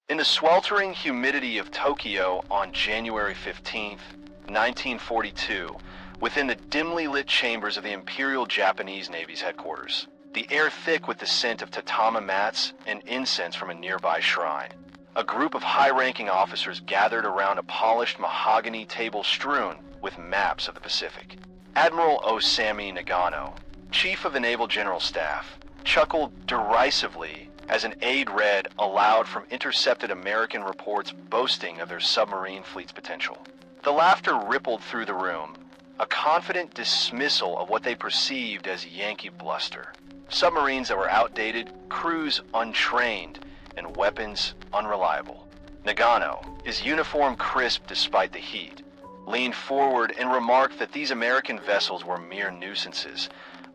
In the sweltering humidity of Tokyo on January 15, 1942, within the dimly lit chambers of the Imperial Japanese Navy's headquarters, the air thick with the scent of tatama mats and incense from a nearby shrine, a group of high-ranking officers gathered around a polished mahogany table strewn with maps of the Pacific. Admiral Osami Nagano, Chief of the Naval General Staff, chuckled derisively as an aide read aloud from intercepted American reports boasting of their submarine fleet's potential. The laughter rippled through the room, a confident dismissal of what they perceived as Yankee bluster. Submarines that were outdated, crews untrained, and weapons unreliable. Nagano, his uniform crisp despite the heat, leaned forward and remarked that these American vessels were mere nuisances,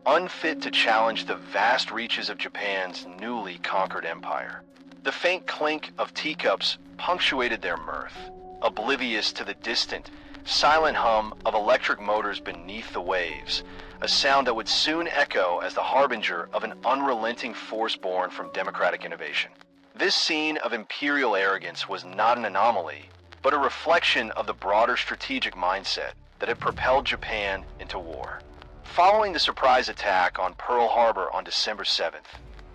unfit to challenge the vast reaches of Japan's newly conquered empire. The faint clink of teacups punctuated their mirth, oblivious to the distant, silent hum of electric motors beneath the waves, a sound that would soon echo as the harbinger of an unrelenting force born from democratic innovation. This scene of imperial arrogance was not an anomaly, but a reflection of the broader strategic mindset that had propelled Japan into war. Following the surprise attack on Pearl Harbor on December 7,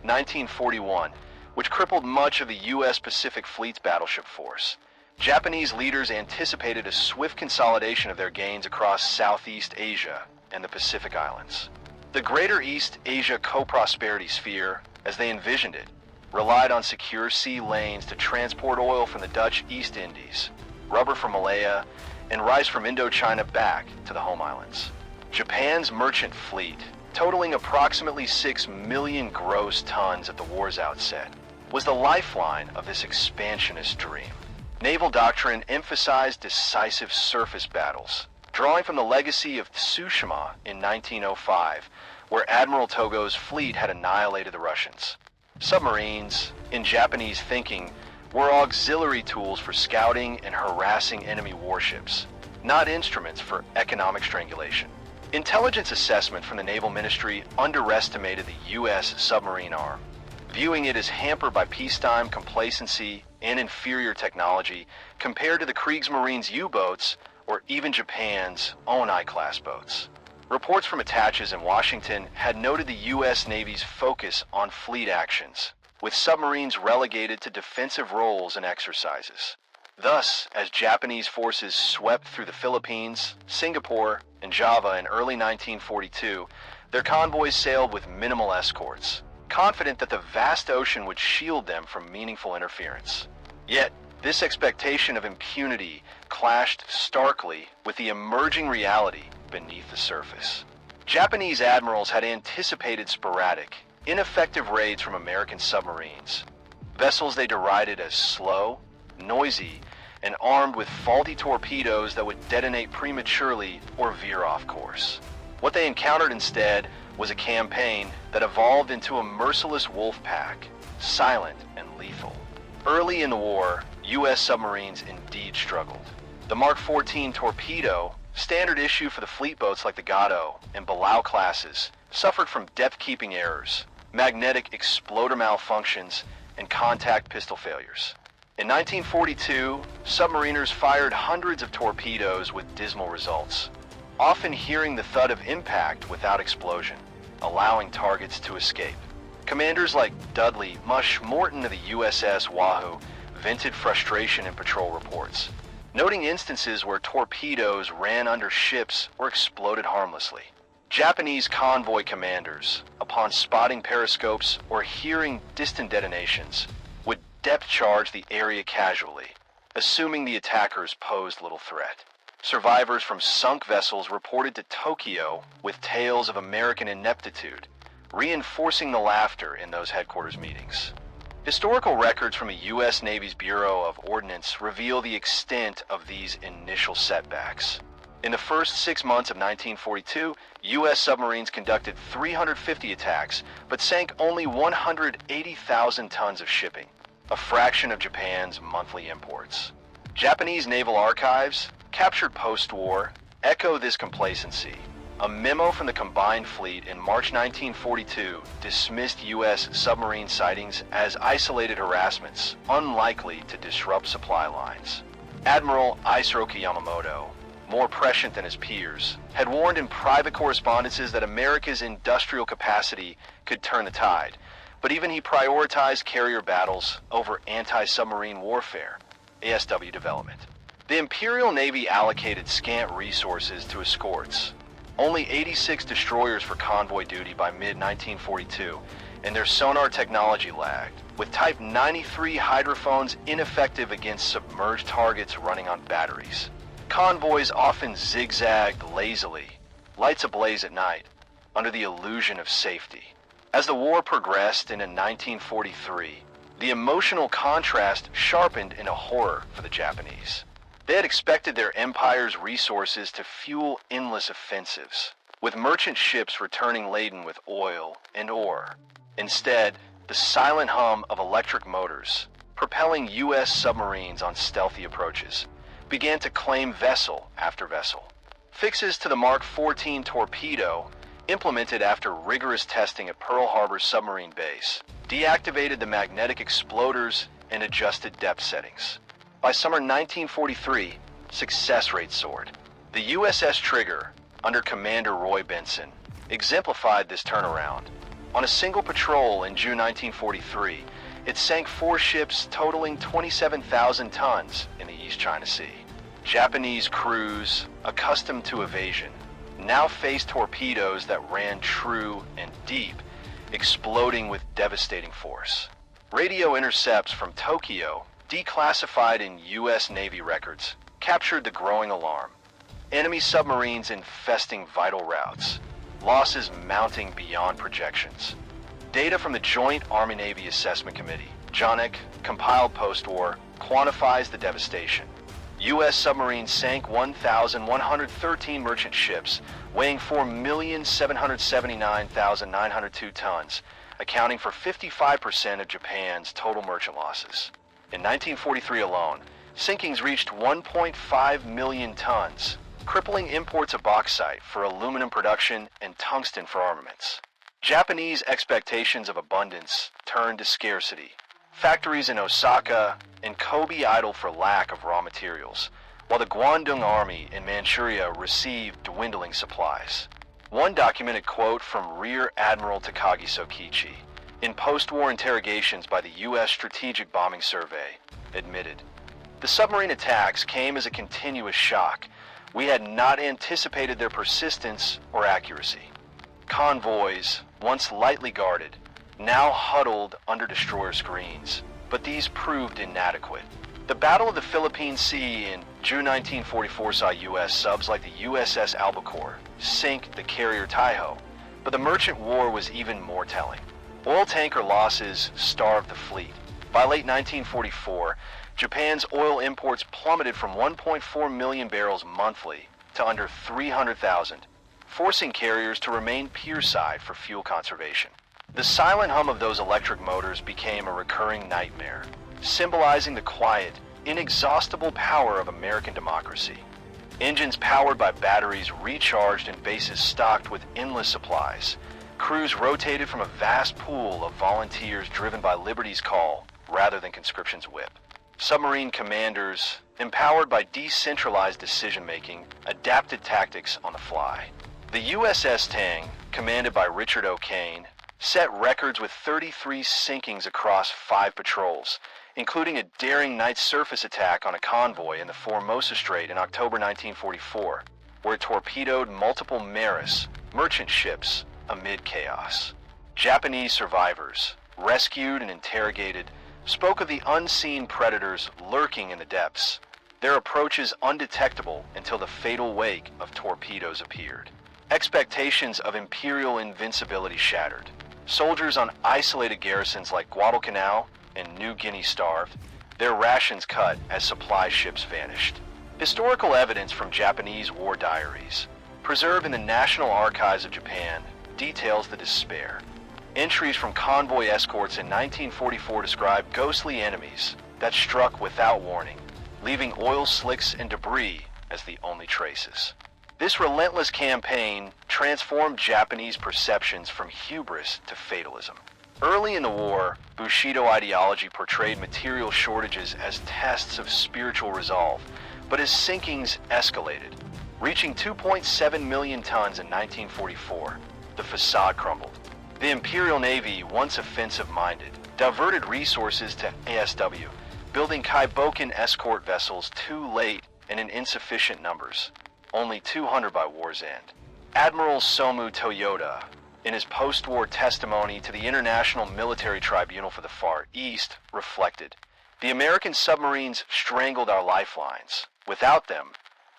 1941, which crippled much of the U.S. Pacific Fleet's battleship force, Japanese leaders anticipated a swift consolidation of their gains across Southeast Asia and the Pacific Islands. The Greater East Asia co-prosperity sphere, as they envisioned it, relied on secure sea lanes to transport oil from the Dutch East Indies, rubber from Malaya, and rice from Indochina back to the home islands. Japan's merchant fleet, totaling approximately 6 million gross tons at the war's outset, was the lifeline of this expansionist dream. Naval doctrine emphasized decisive surface battles, drawing from the legacy of Tsushima in 1905, where Admiral Togo's fleet had annihilated the Russians. Submarines, in Japanese thinking, were auxiliary tools for scouting and harassing enemy warships, not instruments for economic strangulation. Intelligence assessment from the Naval Ministry underestimated the U.S. submarine arm, viewing it as hampered by peacetime complacency and inferior technology compared to the Kriegsmarine's U-boats or even Japan's own I-class boats. Reports from attaches in Washington had noted the U.S. Navy's focus on fleet actions, with submarines relegated to defensive roles and exercises. Thus, as Japanese forces swept through the Philippines, Singapore, and Java in early 1942, their convoys sailed with minimal escorts, confident that the vast ocean would shield them from meaningful interference. Yet, this expectation of impunity clashed starkly with the emerging reality beneath the surface. Japanese admirals had anticipated sporadic, ineffective raids from American submarines, vessels they derided as slow, noisy, and armed with faulty torpedoes that would detonate prematurely or veer off course. What they encountered instead was a campaign that evolved into a merciless wolf pack, silent and lethal. Early in the war, U.S. submarines indeed struggled. The Mark 14 torpedo, standard issue for the fleet boats like the Gato and Belau classes, suffered from depth-keeping errors, magnetic exploder malfunctions, and contact pistol failures. In 1942, submariners fired hundreds of torpedoes with dismal results, often hearing the thud of impact without explosion, allowing targets to escape. Commanders like Dudley Mush Morton of the USS Wahoo vented frustration in patrol reports, noting instances where torpedoes ran under ships or exploded harmlessly. Japanese convoy commanders, upon spotting periscopes or hearing distant detonations, would depth charge the area casually, assuming the attackers posed little threat. Survivors from sunk vessels reported to Tokyo with tales of American ineptitude, reinforcing the laughter in those headquarters meetings. Historical records from the U.S. Navy's Bureau of Ordnance reveal the extent of these initial setbacks. In the first 6 months of 1942, U.S. submarines conducted 350 attacks, but sank only 180,000 tons of shipping, a fraction of Japan's monthly imports. Japanese naval archives, captured post-war, echo this complacency, A memo from the combined fleet in March 1942 dismissed U.S. submarine sightings as isolated harassments, unlikely to disrupt supply lines. Admiral Isoroku Yamamoto, more prescient than his peers, had warned in private correspondences that America's industrial capacity could turn the tide, but even he prioritized carrier battles over anti-submarine warfare, ASW development. The Imperial Navy allocated scant resources to escorts. Only 86 destroyers for convoy duty by mid-1942, and their sonar technology lagged, with Type 93 hydrophones ineffective against submerged targets running on batteries. Convoys often zigzagged lazily, lights ablaze at night, under the illusion of safety. As the war progressed into 1943, the emotional contrast sharpened into horror for the Japanese. They had expected their empire's resources to fuel endless offensives, with merchant ships returning laden with oil and ore. Instead, the silent hum of electric motors, propelling U.S. submarines on stealthy approaches, began to claim vessel after vessel. Fixes to the Mark 14 torpedo, implemented after rigorous testing at Pearl Harbor submarine base, deactivated the magnetic exploders and adjusted depth settings. By summer 1943, success rate soared. The USS Trigger, under Commander Roy Benson, exemplified this turnaround. On a single patrol in June 1943, it sank 4 ships totaling 27,000 tons in the East China Sea. Japanese crews, accustomed to evasion, now faced torpedoes that ran true and deep, exploding with devastating force. Radio intercepts from Tokyo, declassified in U.S. Navy records, captured the growing alarm. Enemy submarines infesting vital routes, losses mounting beyond projections. Data from the Joint Army-Navy Assessment Committee, JONIC, compiled post-war, quantifies the devastation. U.S. submarines sank 1,113 merchant ships, weighing 4,779,902 tons, accounting for 55% of Japan's total merchant losses. In 1943 alone, sinkings reached 1.5 million tons, crippling imports of bauxite for aluminum production and tungsten for armaments. Japanese expectations of abundance turned to scarcity. Factories in Osaka and Kobe idled for lack of raw materials, while the Guangdong Army in Manchuria received dwindling supplies. One documented quote from Rear Admiral Takagi Sokichi, in post-war interrogations by the U.S. Strategic Bombing Survey, admitted, "The submarine attacks came as a continuous shock. We had not anticipated their persistence or accuracy. Convoys, once lightly guarded, now huddled under destroyer screens, but these proved inadequate." The Battle of the Philippine Sea in June 1944 saw U.S. subs like the USS Albacore sink the carrier Taiho, but the merchant war was even more telling. Oil tanker losses starved the fleet. By late 1944, Japan's oil imports plummeted from 1.4 million barrels monthly to under 300,000, forcing carriers to remain pierside for fuel conservation. The silent hum of those electric motors became a recurring nightmare, symbolizing the quiet, inexhaustible power of American democracy. Engines powered by batteries recharged and bases stocked with endless supplies. Crews rotated from a vast pool of volunteers driven by Liberty's call rather than conscription's whip. Submarine commanders, empowered by decentralized decision-making, adapted tactics on the fly. The USS Tang, commanded by Richard O'Kane, set records with 33 sinkings across 5 patrols, including a daring night surface attack on a convoy in the Formosa Strait in October 1944, where it torpedoed multiple Maris, merchant ships, amid chaos. Japanese survivors, rescued and interrogated, spoke of the unseen predators lurking in the depths, their approaches undetectable until the fatal wake of torpedoes appeared. Expectations of imperial invincibility shattered. Soldiers on isolated garrisons like Guadalcanal and New Guinea starved, their rations cut as supply ships vanished. Historical evidence from Japanese war diaries, preserved in the National Archives of Japan, details the despair. Entries from convoy escorts in 1944 describe ghostly enemies that struck without warning, leaving oil slicks and debris as the only traces. This relentless campaign transformed Japanese perceptions from hubris to fatalism. Early in the war, Bushido ideology portrayed material shortages as tests of spiritual resolve, but as sinkings escalated. Reaching 2.7 million tons in 1944, the facade crumbled. The Imperial Navy, once offensive-minded, diverted resources to ASW, building Kaiboken escort vessels too late and in insufficient numbers, only 200 by war's end. Admiral Osami Nagano, in his post-war testimony to the International Military Tribunal for the Far East, reflected, "The American submarines strangled our lifelines. Without them,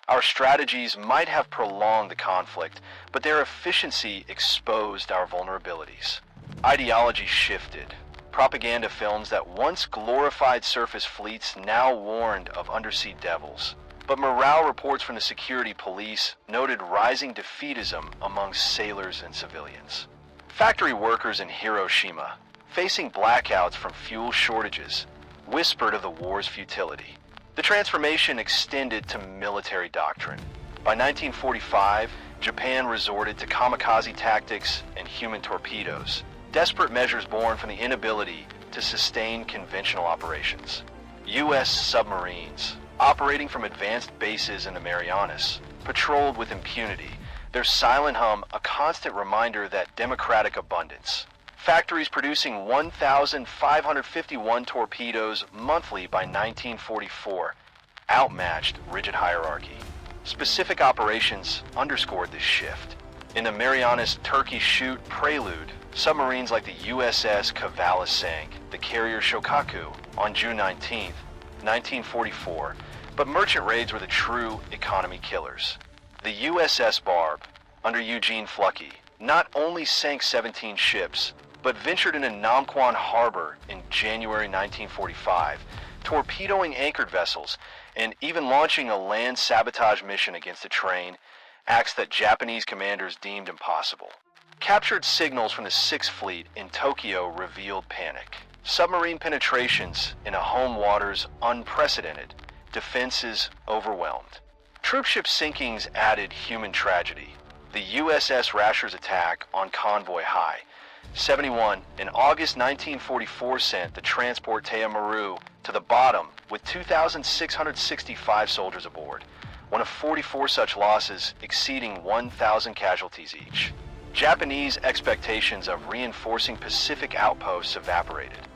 our strategies might have prolonged the conflict, but their efficiency exposed our vulnerabilities." Ideology shifted. Propaganda films that once glorified surface fleets now warned of undersea devils. But morale reports from the security police noted rising defeatism among sailors and civilians. Factory workers in Hiroshima, facing blackouts from fuel shortages, whispered of the war's futility. The transformation extended to military doctrine. By 1945, Japan resorted to kamikaze tactics and human torpedoes, desperate measures born from the inability to sustain conventional operations. U.S. submarines, operating from advanced bases in the Marianas, patrolled with impunity, their silent hum a constant reminder that democratic abundance. Factories producing 1,551 torpedoes monthly by 1944 outmatched rigid hierarchy. Specific operations underscored this shift. In the Marianas Turkey Shoot Prelude, submarines like the USS Cavallo sank the carrier Shokaku on June 19, 1944, but merchant raids were the true economy killers. The USS Barb, under Eugene Fluckey, not only sank 17 ships, but ventured into Namquan Harbor in January 1945, torpedoing anchored vessels and even launching a land sabotage mission against a train, acts that Japanese commanders deemed impossible. Captured signals from the Sixth Fleet in Tokyo revealed panic. Submarine penetrations into home waters unprecedented. Defenses overwhelmed. Troopship sinkings added human tragedy. The USS Rasher's attack on Convoy High, 71, in August 1944 sent the transport Teiya Maru to the bottom with 2,665 soldiers aboard, one of 44 such losses exceeding 1,000 casualties each. Japanese expectations of reinforcing Pacific outposts evaporated.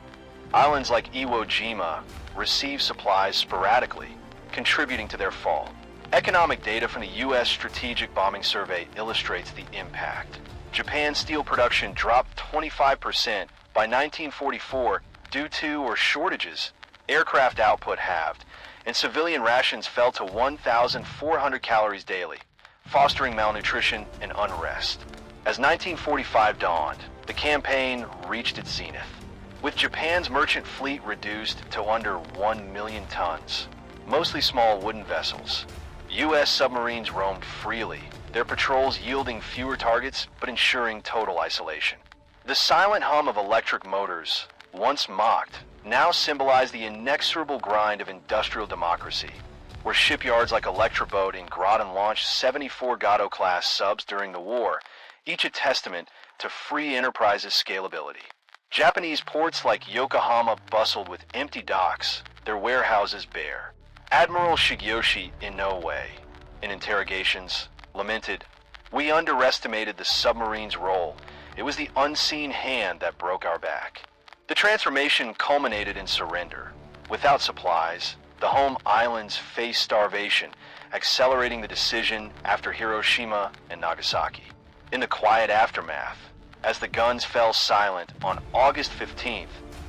Islands like Iwo Jima received supplies sporadically, contributing to their fall. Economic data from the U.S. Strategic Bombing Survey illustrates the impact. Japan's steel production dropped 25% by 1944 due to or shortages. Aircraft output halved, and civilian rations fell to 1,400 calories daily, fostering malnutrition and unrest. As 1945 dawned, the campaign reached its zenith, with Japan's merchant fleet reduced to under 1 million tons, mostly small wooden vessels. U.S. submarines roamed freely, their patrols yielding fewer targets but ensuring total isolation. The silent hum of electric motors, once mocked, now symbolize the inexorable grind of industrial democracy, where shipyards like Electroboat in Groton launched 74 Gato-class subs during the war, each a testament to free enterprise's scalability. Japanese ports like Yokohama bustled with empty docks, their warehouses bare. Admiral Shigeyoshi Inoue, in interrogations, lamented, "We underestimated the submarine's role. It was the unseen hand that broke our back." The transformation culminated in surrender. Without supplies, the home islands faced starvation, accelerating the decision after Hiroshima and Nagasaki. In the quiet aftermath, as the guns fell silent on August 15,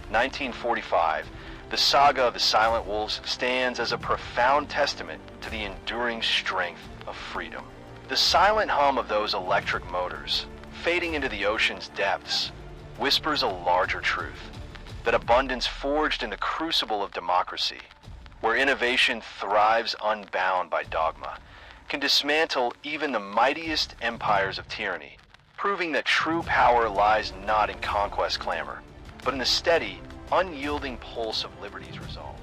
1945, the saga of the Silent Wolves stands as a profound testament to the enduring strength of freedom. The silent hum of those electric motors, fading into the ocean's depths, whispers a larger truth, that abundance forged in the crucible of democracy, where innovation thrives unbound by dogma, can dismantle even the mightiest empires of tyranny, proving that true power lies not in conquest clamor, but in the steady, unyielding pulse of liberty's resolve.